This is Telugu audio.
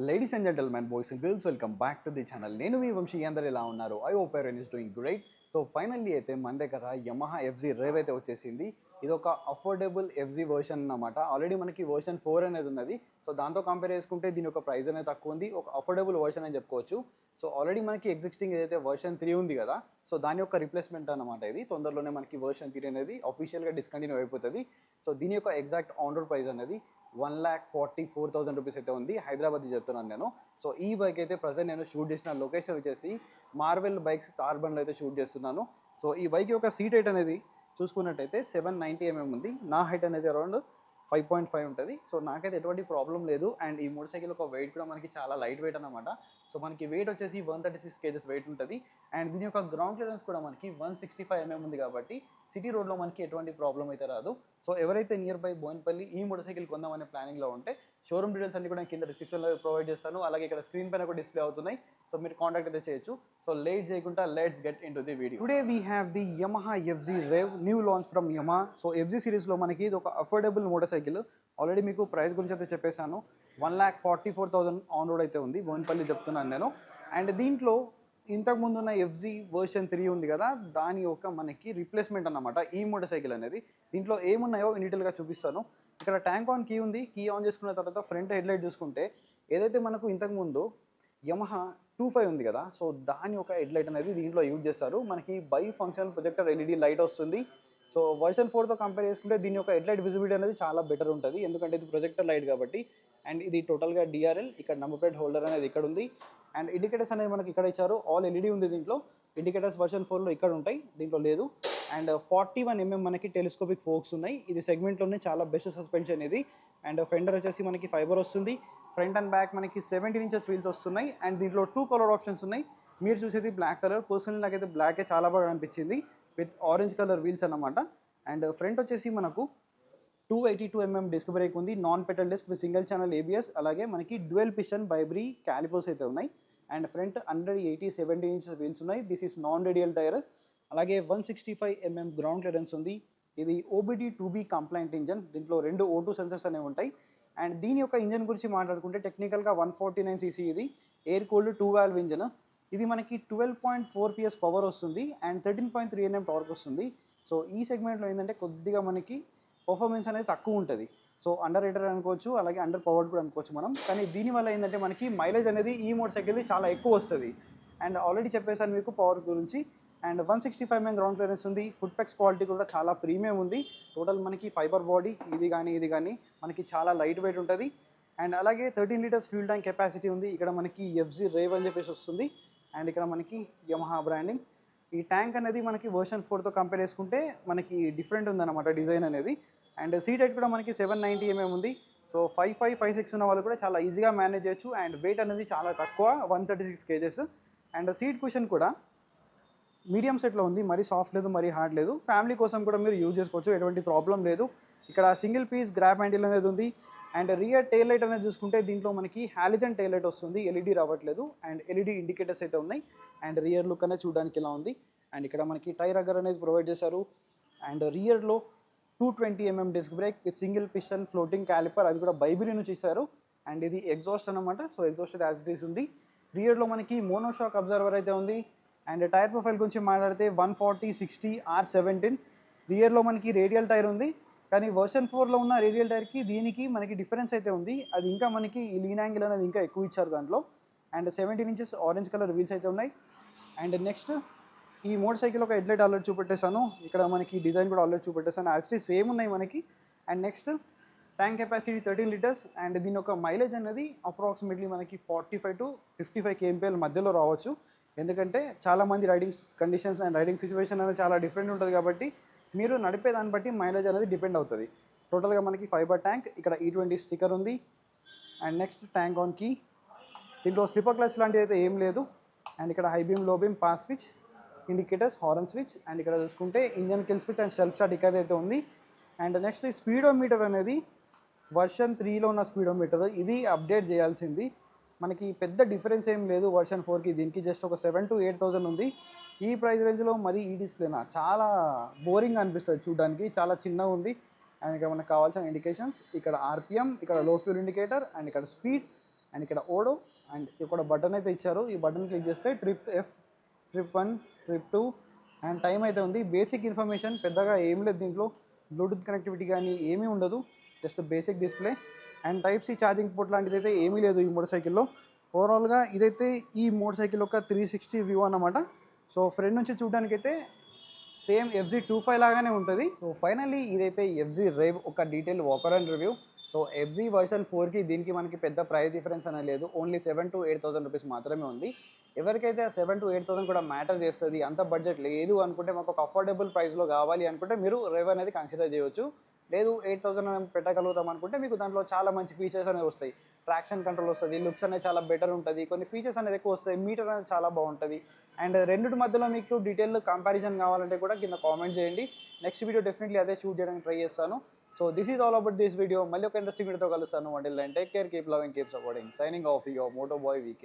Ladies and gentlemen, boys and girls, welcome back to the channel. నేను మీ వంశీ అందరు ఎలా ఉన్నారు? I hope everyone is doing great. So finally అయితే మన దగ్గర యమహా ఎఫ్జీ రేవ్ అయితే వచ్చేసింది. ఇది ఒక అఫోర్డబుల్ ఎఫ్జీ వర్షన్ అన్నమాట. ఆల్రెడీ మనకి వర్షన్ 4 అనేది ఉన్నది. సో దాంతో కంపేర్ చేసుకుంటే దీని యొక్క ప్రైస్ అనేది తక్కువ ఉంది. ఒక అఫోర్డబుల్ వర్షన్ అని చెప్పుకోవచ్చు. సో ఆల్రెడీ మనకి ఎగ్జిస్టింగ్ ఏదైతే వర్షన్ 3 ఉంది కదా, సో దాని యొక్క రిప్లేస్మెంట్ అన్నమాట ఇది. తొందరలోనే మనకి వర్షన్ 3 అనేది అఫీషియల్గా డిస్కంటిన్యూ అయిపోతుంది. సో దీని యొక్క ఎగ్జాక్ట్ ఆన్ రోడ్ ప్రైస్ అనేది 1,44,000 రూపీస్ అయితే ఉంది. హైదరాబాద్ చెప్తున్నాను నేను. సో ఈ బైక్ అయితే ప్రజెంట్ నేను షూట్ చేసిన లొకేషన్ వచ్చేసి మార్వెల్ బైక్స్ తార్బన్లో అయితే షూట్ చేస్తున్నాను. సో ఈ బైక్ యొక్క సీట్ హైట్ అనేది చూసుకున్నట్టయితే 790 ఉంది. నా హైట్ అనేది అరౌండ్ 5.5 ఉంటుంది. సో నాకైతే ఎటువంటి ప్రాబ్లం లేదు. అండ్ ఈ మోటార్ సైకిల్ ఒక వెయిట్ కూడా మనకి చాలా లైట్ వెయిట్ అనమాట. సో మనకి వెయిట్ వచ్చేసి 136 kgs వెయిట్ ఉంటుంది. అండ్ దీని యొక్క గ్రౌండ్ క్లియరెన్స్ కూడా మనకి 165 ఉంది కాబట్టి సిటీ రోడ్లో మనకి ఎటువంటి ప్రాబ్లం అయితే రాదు. సో ఎవరైతే నియర్ బై బోయినపల్లి ఈ మోటార్ సైకిల్ కొందామనే ప్లానింగ్లో ఉంటే షోరూమ్ డీటెయిల్స్ అన్ని కూడా కింద డిస్క్రిప్షన్లో ప్రొవైడ్ చేస్తాను. అలాగే ఇక్కడ స్క్రీన్ పైన కూడా డిస్ప్లే అవుతున్నాయి. సో మీరు కాంటాక్ట్ అయితే చేయొచ్చు. సో లేట్ చేయకుండా let's get into the video. Today we have the Yamaha FZ Rave new launch from Yamaha. So FZ సిరీస్లో మనకి ఇది ఒక అఫోర్డబుల్ మోటార్ సైకిల్. ఆల్రెడీ మీకు ప్రైస్ గురించి అయితే చెప్పేశాను. 1,44,000 ఆన్ రోడ్ అయితే ఉంది. బోయినపల్లి చెప్తున్నాను నేను. అండ్ దీంట్లో ఇంతకుముందు ఉన్న ఎఫ్జీ వర్షన్ 3 ఉంది కదా, దాని యొక్క మనకి రిప్లేస్మెంట్ అన్నమాట ఈ మోటార్ సైకిల్ అనేది. దీంట్లో ఏమున్నాయో డీటెయిల్గా చూపిస్తాను. ఇక్కడ ట్యాంక్ ఆన్ కీ ఉంది. కీ ఆన్ చేసుకున్న తర్వాత ఫ్రంట్ హెడ్లైట్ చూసుకుంటే ఏదైతే మనకు ఇంతకుముందు యమహా 25 ఉంది కదా, సో దాని ఒక హెడ్లైట్ అనేది దీంట్లో యూజ్ చేస్తారు. మనకి by function projector LED light వస్తుంది. సో వర్షన్ 4తో కంపేర్ చేసుకుంటే దీని యొక్క హెడ్లైట్ విజిబిలిటీ అనేది చాలా బెటర్ ఉంటుంది. ఎందుకంటే ఇది ప్రొజెక్టర్ లైట్ కాబట్టి. అండ్ ఇది టోటల్గా డిఆర్ఎల్. ఇక్కడ నంబర్ ప్లేట్ హోల్డర్ అనేది ఇక్కడ ఉంది. అండ్ ఇండికేటర్స్ అనేది మనకి ఇక్కడ ఇచ్చారు. ఆల్ ఎల్ఈడి ఉంది దీంట్లో. ఇండికేటర్స్ వర్షన్ 4లో ఇక్కడ ఉంటాయి, దీంట్లో లేదు. అండ్ 41 మనకి టెలిస్కోపిక్ ఫోక్స్ ఉన్నాయి. ఇది సెగ్మెంట్లోనే చాలా బెస్ట్ సస్పెన్షన్ ఇది. అండ్ ఫెండర్ వచ్చేసి మనకి ఫైబర్ వస్తుంది. ఫ్రంట్ అండ్ బ్యాక్ మనకి 17 ఇంచెస్ వీల్స్ వస్తున్నాయి. అండ్ దీంట్లో 2 కలర్ ఆప్షన్స్ ఉన్నాయి. మీరు చూసేది బ్లాక్ కలర్. పర్సనల్లీ నాకైతే బ్లాకే చాలా బాగా అనిపించింది విత్ ఆరెంజ్ కలర్ వీల్స్ అన్నమాట. అండ్ ఫ్రంట్ వచ్చేసి మనకు 282 డిస్క్ బ్రేక్ ఉంది. Non petal disc with single channel ABS. అలాగే మనకి డ్యూయల్ పిస్టన్ బైబ్రీ క్యాలిపర్స్ అయితే ఉన్నాయి. అండ్ ఫ్రంట్ 180/17 ఇంచెస్ వీల్స్ ఉన్నాయి. This is non radial tyre. అలాగే 165 గ్రౌండ్ క్లియరెన్స్ ఉంది. ఇది OBD 2B కంప్లైంట్ ఇంజన్. దీంట్లో 2 O2 సెన్సర్స్ అనేవి ఉంటాయి. అండ్ దీని యొక్క ఇంజన్ గురించి మాట్లాడుకుంటే టెక్నికల్గా 149cc ఇది ఎయిర్ కూల్డ్ 2 వాల్వ్ ఇంజన్. ఇది మనకి 12.4 PS పవర్ వస్తుంది. అండ్ 13.3 Nm టార్క్ వస్తుంది. సో ఈ సెగ్మెంట్లో ఏంటంటే కొద్దిగా మనకి పర్ఫార్మెన్స్ అనేది తక్కువ ఉంటుంది. సో అండర్ రేటెడ్ అనుకోవచ్చు, అలాగే అండర్ పవర్డ్ కూడా అనుకోవచ్చు మనం. కానీ దీనివల్ల ఏంటంటే మనకి మైలేజ్ అనేది ఈ మోటార్ సైకిల్ చాలా ఎక్కువ వస్తుంది. అండ్ ఆల్రెడీ చెప్పేసాను మీకు పవర్ గురించి. అండ్ 165 గ్రౌండ్ క్లియరెన్స్ ఉంది. ఫుట్ పెక్స్ క్వాలిటీ కూడా చాలా ప్రీమియం ఉంది. టోటల్ మనకి ఫైబర్ బాడీ ఇది కానీ మనకి చాలా లైట్ వెయిట్ ఉంటుంది. అండ్ అలాగే 13 లీటర్స్ ఫ్యూల్ ట్యాంక్ కెపాసిటీ ఉంది. ఇక్కడ మనకి ఎఫ్జీ రేవ్ అని చెప్పేసి వస్తుంది. అండ్ ఇక్కడ మనకి యమహా బ్రాండింగ్. ఈ ట్యాంక్ అనేది మనకి వర్షన్ 4తో కంపేర్ చేసుకుంటే మనకి డిఫరెంట్ ఉందన్నమాట డిజైన్ అనేది. అండ్ సీట్ హైట్ కూడా మనకి 790 ఉంది. సో 5'5", 5'6" ఉన్న వాళ్ళు కూడా చాలా ఈజీగా మేనేజ్ చేయొచ్చు. అండ్ వెయిట్ అనేది చాలా తక్కువ, 136 kgs. అండ్ సీట్ కుషన్ కూడా మీడియం సెట్లో ఉంది. మరీ సాఫ్ట్ లేదు, మరీ హార్డ్ లేదు. ఫ్యామిలీ కోసం కూడా మీరు యూజ్ చేసుకోవచ్చు, ఎటువంటి ప్రాబ్లం లేదు. ఇక్కడ సింగిల్ పీస్ గ్రాబ్ హ్యాండిల్ అనేది ఉంది. అండ్ రియర్ టైల్ లైట్ అనేది చూసుకుంటే దీంట్లో మనకి హాలిజన్ టైల్ లైట్ వస్తుంది. ఎల్ఈడి రావట్లేదు. అండ్ ఎల్ఈడి ఇండికేటర్స్ అయితే ఉన్నాయి. అండ్ రియర్ లుక్ అనేది చూడడానికి ఇలా ఉంది. అండ్ ఇక్కడ మనకి టైర్ అగర్ అనేది ప్రొవైడ్ చేశారు. అండ్ రియర్లో 220 disc brake with single piston floating calliper, అది కూడా బైబిలి నుంచి ఇచ్చారు. అండ్ ఇది ఎగ్జాస్ట్ అనమాట. సో ఎగ్జాస్ట్ అయితే యాజ్ ఇట్ ఈస్ ఉంది. రియర్లో మనకి మోనోషాక్ అబ్జర్వర్ అయితే ఉంది. అండ్ టైర్ ప్రొఫైల్ గురించి మాట్లాడితే 140/60 R17. రియర్లో మనకి రేడియల్ టైర్ ఉంది. కానీ వర్షన్ 4లో ఉన్న రేడియల్ టైర్కి దీనికి మనకి డిఫరెన్స్ అయితే ఉంది. అది ఇంకా మనకి ఈ లీన్ యాంగిల్ అనేది ఇంకా ఎక్కువ ఇచ్చారు దాంట్లో. And 17 inches orange colour wheels అయితే ఉన్నాయి. అండ్ నెక్స్ట్ ఈ మోటార్ సైకిల్ ఒక హెడ్లైట్ ఆల్రెడీ చూపెట్టేశాను. ఇక్కడ మనకి డిజైన్ కూడా ఆల్రెడీ చూపెట్టేశాను. యాజ్ ఇట్ ఈస్ సేమ్ ఉన్నాయి మనకి. And next tank capacity 13 litres. అండ్ దీని యొక్క మైలేజ్ అనేది అప్రాక్సిమేట్లీ మనకి 45 to 55 kmpl మధ్యలో రావచ్చు. ఎందుకంటే చాలామంది riding conditions and riding situation అనేది చాలా డిఫరెంట్ ఉంటుంది కాబట్టి మీరు నడిపే దాన్ని బట్టి మైలేజ్ అనేది డిపెండ్ అవుతుంది. టోటల్గా మనకి ఫైబర్ ట్యాంక్, ఇక్కడ E20 స్టిక్కర్ ఉంది. And next tank on key. దీంట్లో స్లిప్పర్ క్లచ్ లాంటివి అయితే ఏం లేదు. అండ్ ఇక్కడ high beam, low beam, pass switch, indicators, horn switch. And ఇక్కడ చూసుకుంటే engine kill switch and self start ఇక్కడ అయితే ఉంది. అండ్ నెక్స్ట్ ఈ స్పీడోమీటర్ అనేది వర్షన్ 3లో ఉన్న స్పీడోమీటర్, ఇది అప్డేట్ చేయాల్సింది. మనకి పెద్ద డిఫరెన్స్ ఏం లేదు వర్షన్ 4కి దీనికి. జస్ట్ ఒక 7,000 to 8,000 ఉంది. ఈ ప్రైస్ రేంజ్లో మరి ఈ డిస్ప్లేనా చాలా బోరింగ్ అనిపిస్తుంది చూడడానికి. చాలా చిన్నగా ఉంది. అండ్ ఇక్కడ మనకు కావాల్సిన ఇండికేషన్స్, ఇక్కడ RPM, ఇక్కడ లో ఫ్యూల్ ఇండికేటర్, అండ్ ఇక్కడ స్పీడ్, అండ్ ఇక్కడ ఓడో అండ్ ఇక్కడ బటన్ అయితే ఇచ్చారు. ఈ బటన్ క్లిక్ చేస్తే ట్రిప్ 1, ట్రిప్ 2 అండ్ టైం అయితే ఉంది. బేసిక్ ఇన్ఫర్మేషన్ పెద్దగా ఏం లేదు దీంట్లో. బ్లూటూత్ కనెక్టివిటీ కానీ ఏమీ ఉండదు, just basic display. And type C charging port లాంటిది అయితే ఏమీ లేదు ఈ మోటార్ సైకిల్లో. ఓవరాల్గా ఇదైతే ఈ మోటార్ సైకిల్ ఒక 360 వ్యూ అన్నమాట. సో ఫ్రంట్ నుంచి చూడడానికి అయితే సేమ్ FZ25 లాగానే ఉంటుంది. సో ఫైనల్లీ ఇదైతే FZ రేవ్ ఒక detail walker and review. So FZ version 4కి దీనికి మనకి పెద్ద ప్రైస్ డిఫరెన్స్ అనేది లేదు, ఓన్లీ 7,000 to 8,000 రూపీస్ మాత్రమే ఉంది. ఎవరికైతే 7,000 to 8,000 కూడా మ్యాటర్ చేస్తుంది, అంత బడ్జెట్ లేదు అనుకుంటే, మాకు ఒక అఫోర్డబుల్ ప్రైస్లో కావాలి అనుకుంటే మీరు రేవ్ అనేది కన్సిడర్ చేయవచ్చు. లేదు 8,000 పెట్టగలుగుతాం అనుకుంటే మీకు దాంట్లో చాలా మంచి ఫీచర్స్ అనేవి వస్తాయి. ట్రాక్షన్ కంట్రోల్ వస్తుంది, లుక్స్ అనేది చాలా బెటర్ ఉంటుంది, కొన్ని ఫీచర్స్ అనేది ఎక్కువ వస్తాయి, మీటర్ అనేది చాలా బాగుంటుంది. అండ్ రెండిటి మధ్యలో మీకు డీటెయిల్ కంపారిజన్ కావాలంటే కూడా కింద కామెంట్ చేయండి. నెక్స్ట్ వీడియో డెఫినెట్లీ అదే షూట్ చేయడానికి ట్రై చేస్తాను. So this is all about this video. మళ్ళీ ఒక ఇంట్రెస్టింగ్ వీడియోతో కలుస్తాను. Until then take care, keep loving, keep supporting. Signing off your moto boy VK.